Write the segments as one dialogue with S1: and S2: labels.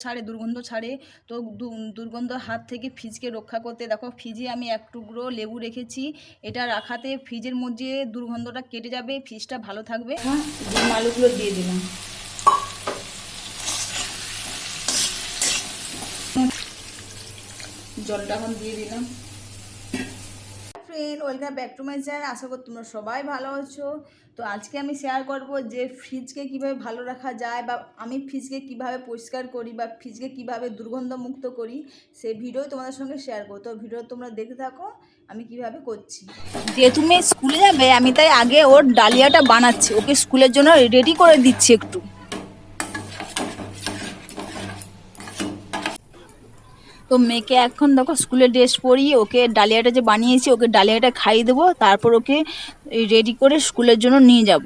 S1: ছাড়ে, দুর্গন্ধ ছাড়ে। তো দুর্গন্ধ হাত থেকে ফ্রিজকে রক্ষা করতে দেখো ফ্রিজে আমি এক টুকরো লেবু রেখেছি। এটা রাখাতে ফ্রিজের মধ্যে দুর্গন্ধটা কেটে যাবে, ফ্রিজটা ভালো থাকবে। হ্যাঁ, ডিম আলুগুলো দিয়ে দিলাম। জলটা এখন দিয়ে দিলাম। Friend, welcome back to my channel. আশা করি তোমরা সবাই ভালো আছো। তো আজকে আমি শেয়ার করব যে ফ্রিজকে কিভাবে ভালো রাখা যায়, বা আমি ফ্রিজকে কিভাবে পরিষ্কার করি, বা ফ্রিজকে কিভাবে দুর্গন্ধমুক্ত করি, সেই ভিডিও তোমাদের সঙ্গে শেয়ার করো। তো ভিডিও তোমরা দেখতে থাকো আমি কিভাবে করছি। যে তুমি স্কুলে যাবে, আমি তাই আগে ওর ডালিয়াটা বানাচ্ছি, ওকে স্কুলের জন্য রেডি করে দিচ্ছি একটু। তো মেয়েকে এখন দেখো স্কুলের ড্রেস পরিয়ে ওকে ডালিয়াটা যে বানিয়েছি, ওকে ডালিয়াটা খাইয়ে দেবো, তারপর ওকে রেডি করে স্কুলের জন্য নিয়ে যাব।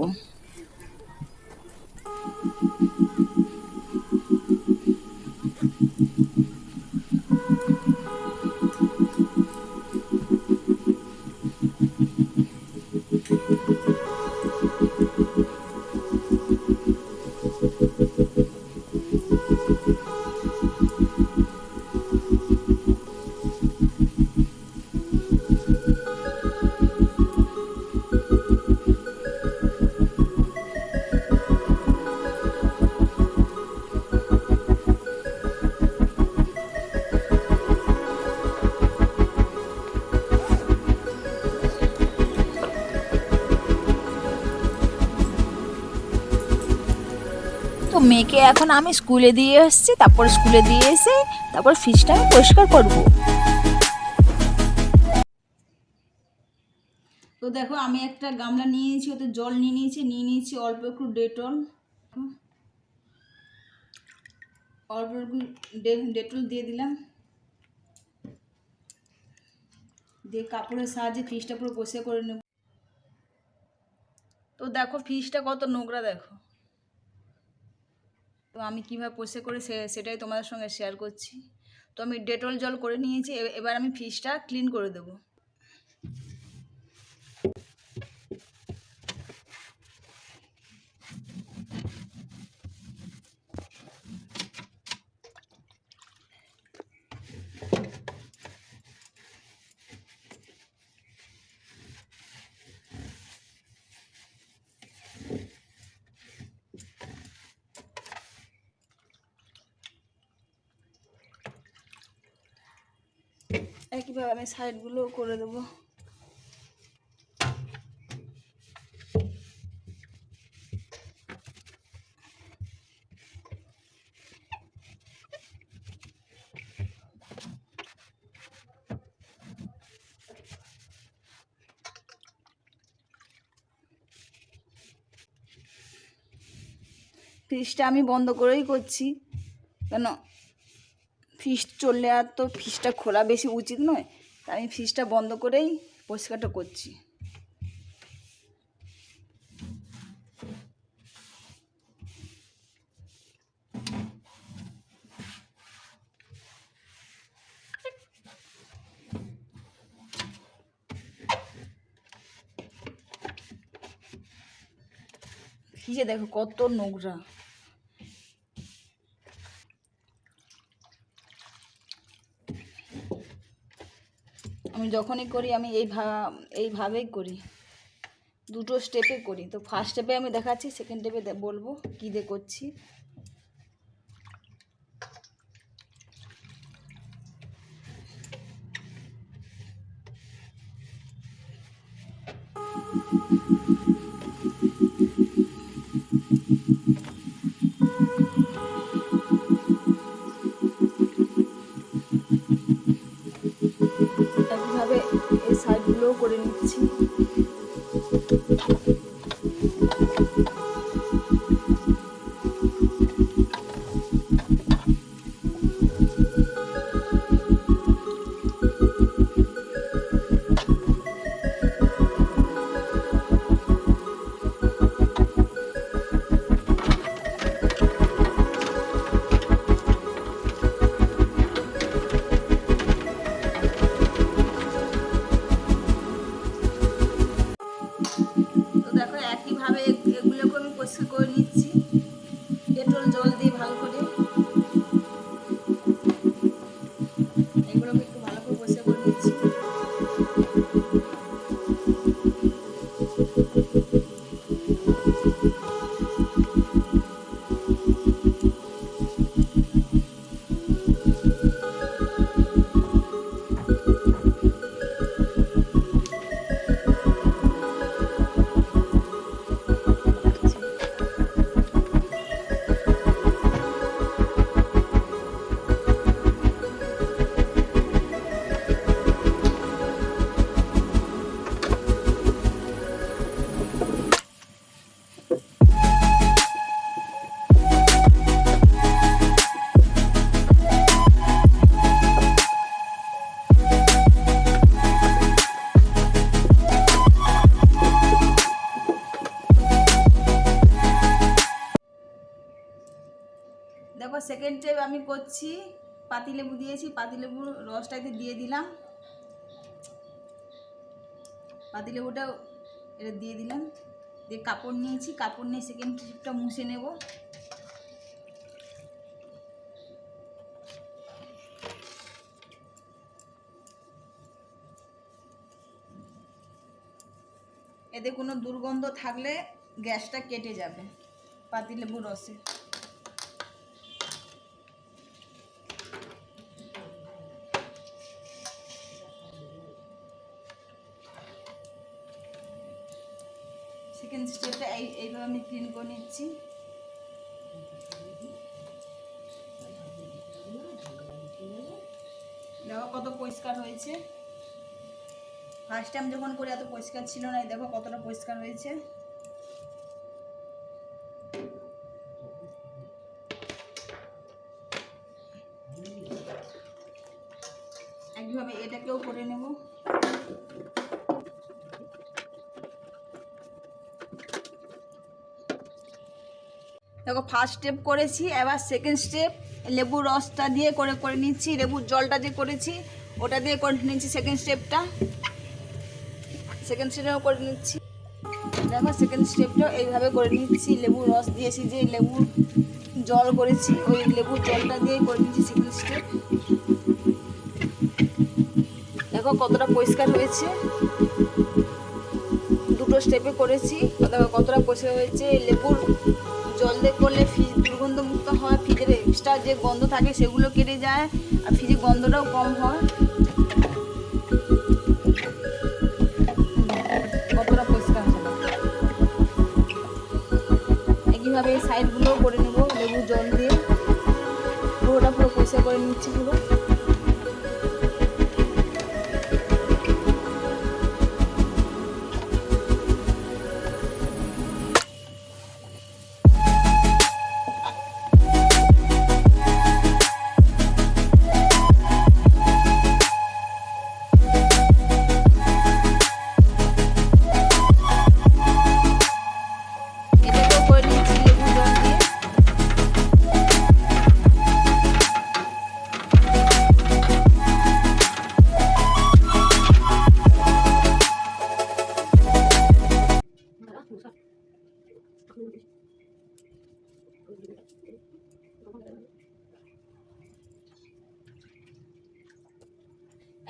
S1: তো মেয়েকে এখন আমি স্কুলে দিয়ে এসেছি, তারপর স্কুলে দিয়ে এসে তারপর ফ্রিজটা আমি পরিষ্কার করব। তো দেখো আমি একটা গামলা নিয়ে নিয়েছি, ওতে জল নিয়ে নিয়েছি অল্প একটু ডেটল, অল্প একটু ডেটল দিয়ে দিলাম, দিয়ে কাপড়ের সাহায্যে ফ্রিজটা পুরো পরিষ্কার করে নেব। তো দেখো ফ্রিজটা কত নোংরা দেখো। তো আমি কীভাবে পরিষ্কার করে সেটাই তোমাদের সঙ্গে শেয়ার করছি। তো আমি ডেটল জল করে নিয়েছি, এবার আমি ফ্রিজটা ক্লিন করে দেবো। একইভাবে আমি সাইডগুলোও করে দেবো। ফ্রিজটা আমি বন্ধ করেই করছি, কেন ফ্রিজ চললে আর তো ফ্রিজটা খোলা বেশি উচিত নয়, তাই আমি ফ্রিজটা বন্ধ করেই পরিষ্কারটা করছি। ফ্রিজে দেখো কত নোংরা। আমি যখনই করি আমি এইভাবেই করি, দুটো স্টেপে করি। তো ফার্স্ট স্টেপে আমি দেখাচ্ছি, সেকেন্ড স্টেপে বলবো কী দিয়ে করছি। একইভাবে এই সাইডগুলোও করে নিচ্ছি। করছি, পাতিলেবু দিয়েছি, পাতিলেবুর রসটা এতে দিয়ে দিলাম, পাতিলেবুটা এটা দিয়ে দিলাম, দিয়ে কাপড় নিয়েছি, কাপড় নিয়ে সেকেন্ড স্টেপটা মুছে নেব। এতে কোনো দুর্গন্ধ থাকলে গ্যাসটা কেটে যাবে পাতিলেবুর রসে। সেকেন্ড স্টেপটা এইভাবে আমি ক্লিন করে নিচ্ছি। দেখো কত পরিষ্কার হয়েছে। ফার্স্ট টাইম যখন করে এত পরিষ্কার ছিল না, দেখো কতটা পরিষ্কার হয়েছে। একইভাবে এটাকেও করে নেব। দেখো ফার্স্ট স্টেপ করেছি, এবার সেকেন্ড স্টেপ লেবুর রসটা দিয়ে করে নিচ্ছি, লেবুর জলটা যে করেছি ওটা দিয়ে করে নিচ্ছি সেকেন্ড স্টেপটা। সেকেন্ড স্টেপটাও করে নিচ্ছি। দেখো সেকেন্ড স্টেপটাও এইভাবে করে নিচ্ছি, লেবুর রস দিয়েছি, যে লেবুর জল করেছি ওই লেবুর জলটা দিয়ে করে নিচ্ছি সেকেন্ড স্টেপ। দেখো কতটা পরিষ্কার হয়েছে, দুটো স্টেপে করেছি। দেখো কতটা পরিষ্কার হয়েছে। লেবুর জল দিয়ে করলে ফ্রিজ দুর্গন্ধমুক্ত হয়, ফ্রিজের এক্সট্রা যে গন্ধ থাকে সেগুলো কেটে যায়, আর ফ্রিজের গন্ধটাও কম হয়। কতটা পরিষ্কার হবে। একইভাবে এই সাইডগুলোও করে নেব লেবুর জল দিয়ে, পুরোটা পুরো পরিষ্কার করে নিচ্ছি পুরো।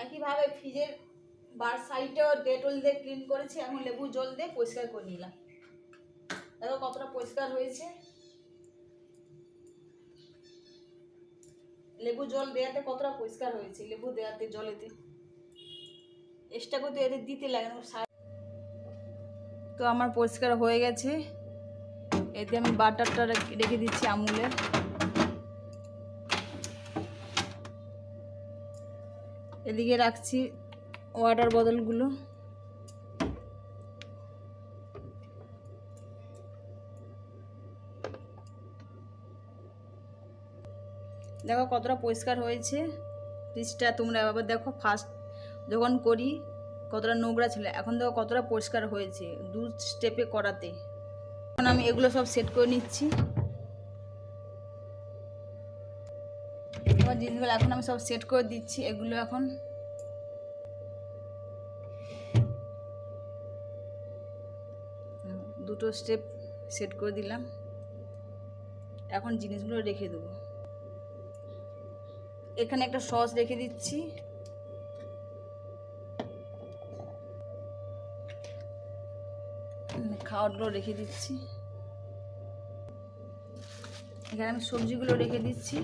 S1: একইভাবে ফ্রিজের বার সাইডটাও ডেটল দিয়ে ক্লিন করেছি, এখন লেবু জল দিয়ে পরিষ্কার করে নিলাম। দেখো কতটা পরিষ্কার হয়েছে। লেবু জল দেওয়াতে কতটা পরিষ্কার হয়েছে, লেবু দেওয়াতে জলেতে এক্সট্রা করতে এদের দিতে লাগে না। তো আমার পরিষ্কার হয়ে গেছে। এতে আমি বাটারটা রেখে দিচ্ছি আমুলের। এদিকে রাখছি ওয়াটার বোতলগুলো। দেখো কতটা পরিষ্কার হয়েছে ফ্রিজটা। তোমরা আবার দেখো ফার্স্ট যখন করি কতটা নোংরা ছিল, এখন দেখো কতটা পরিষ্কার হয়েছে দু স্টেপে করাতে। এখন আমি এগুলো সব সেট করে নিচ্ছি। আমার জিনিসগুলো এখন আমি সব সেট করে দিচ্ছি। এগুলো এখন দুটো স্টেপ সেট করে দিলাম। এখন জিনিসগুলো রেখে দেবো। এখানে একটা সস রেখে দিচ্ছি। খাওয়ারগুলো রেখে দিচ্ছি। এখানে আমি সবজিগুলো রেখে দিচ্ছি।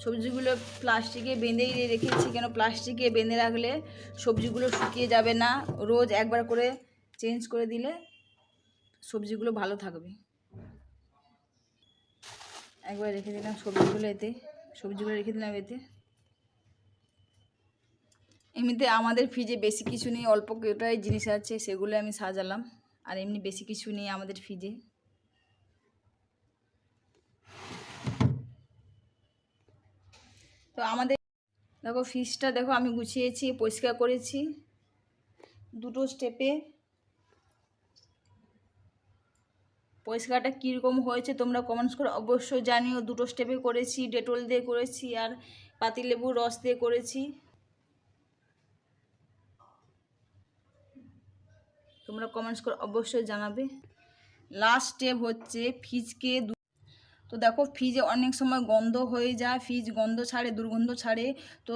S1: সবজিগুলো প্লাস্টিকে বেঁধেই রেখেছি, কেন প্লাস্টিকে বেঁধে রাখলে সবজিগুলো শুকিয়ে যাবে না, রোজ একবার করে চেঞ্জ করে দিলে সবজিগুলো ভালো থাকবে। একবার রেখে দিলাম সবজিগুলো রেখে দিলাম এতে। এমনিতে আমাদের ফ্রিজে বেশি কিছু নেই, অল্প কটাই জিনিস আছে, সেগুলো আমি সাজালাম। আর এমনি বেশি কিছু নেই আমাদের ফ্রিজে। তো আমাদের দেখো ফ্রিজটা দেখো আমি গুছিয়েছি, পরিষ্কার করেছি দুটো স্টেপে। পরিষ্কারটা কীরকম হয়েছে তোমরা কমেন্টস করে অবশ্যই জানিও। দুটো স্টেপে করেছি, ডেটল দিয়ে করেছি আর পাতিলেবুর রস দিয়ে করেছি। তোমরা কমেন্টস করে অবশ্যই জানাবে। লাস্ট স্টেপ হচ্ছে ফ্রিজকে, তো দেখো ফ্রিজে অনেক সময় গন্ধ হয়ে যায়, ফ্রিজ গন্ধ ছাড়ে, দুর্গন্ধ ছাড়ে। তো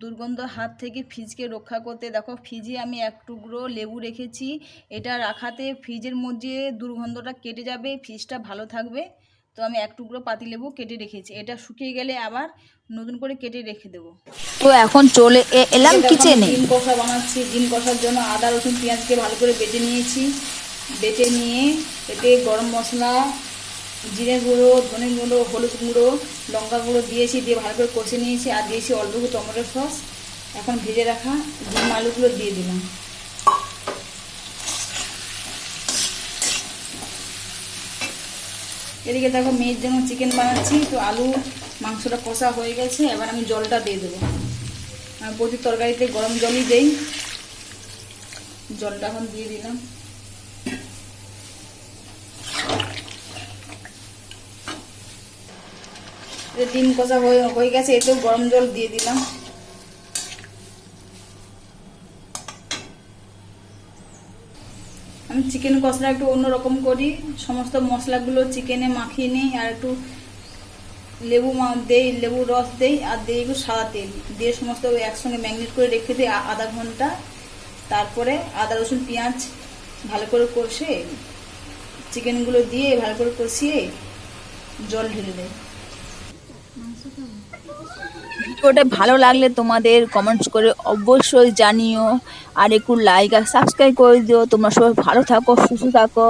S1: দুর্গন্ধ হাত থেকে ফ্রিজকে রক্ষা করতে দেখো ফ্রিজে আমি এক টুকরো লেবু রেখেছি। এটা রাখাতে ফ্রিজের মধ্যে দুর্গন্ধটা কেটে যাবে, ফ্রিজটা ভালো থাকবে। তো আমি এক টুকরো পাতিলেবু কেটে রেখেছি, এটা শুকিয়ে গেলে আবার নতুন করে কেটে রেখে দেবো।
S2: তো এখন চলে এলাম কিচেনে।
S1: ডিম কষা বানাচ্ছি। ডিম কষার জন্য আদা রসুন পেঁয়াজকে ভালো করে বেটে নিয়েছি। বেটে নিয়ে এতে গরম মশলা, জিরে গুঁড়ো, ধনে গুঁড়ো, হলুদ গুঁড়ো, লঙ্কা গুঁড়ো দিয়েছি, দিয়ে ভালো করে কষে নিয়েছি। আর দিয়েছি অল্প একটু টমেটো সস। এখন ভেজে রাখা ডিম আলুগুলো দিয়ে দিলাম। এদিকে দেখো মেয়ের জন্য চিকেন বানাচ্ছি। তো আলু মাংসটা কষা হয়ে গেছে, এবার আমি জলটা দিয়ে দেবো। আমি প্রতি তরকারিতে গরম জলই দেই। জলটা এখন দিয়ে দিলাম। ডিম কষা হয়ে গেছে, এতেও গরম জল দিয়ে দিলাম। আমি চিকেন কষাটা একটু অন্যরকম করি, সমস্ত মশলাগুলো চিকেনে মাখিয়ে নিই আর একটু লেবু দেই, লেবুর রস দেই আর দিই একটু সাদা তেল দিয়ে সমস্ত একসঙ্গে ম্যারিনেট করে রেখে দিই আধা ঘন্টা। তারপরে আদা রসুন পেঁয়াজ ভালো করে কষে চিকেনগুলো দিয়ে ভালো করে কষিয়ে জল ঢেলে দেয়।
S2: ভিডিওটা ভালো লাগলে তোমাদের কমেন্টস করে অবশ্যই জানিও, আর একটু লাইক আর সাবস্ক্রাইব করে দিও। তোমরা সবাই ভালো থাকো, সুস্থ থাকো।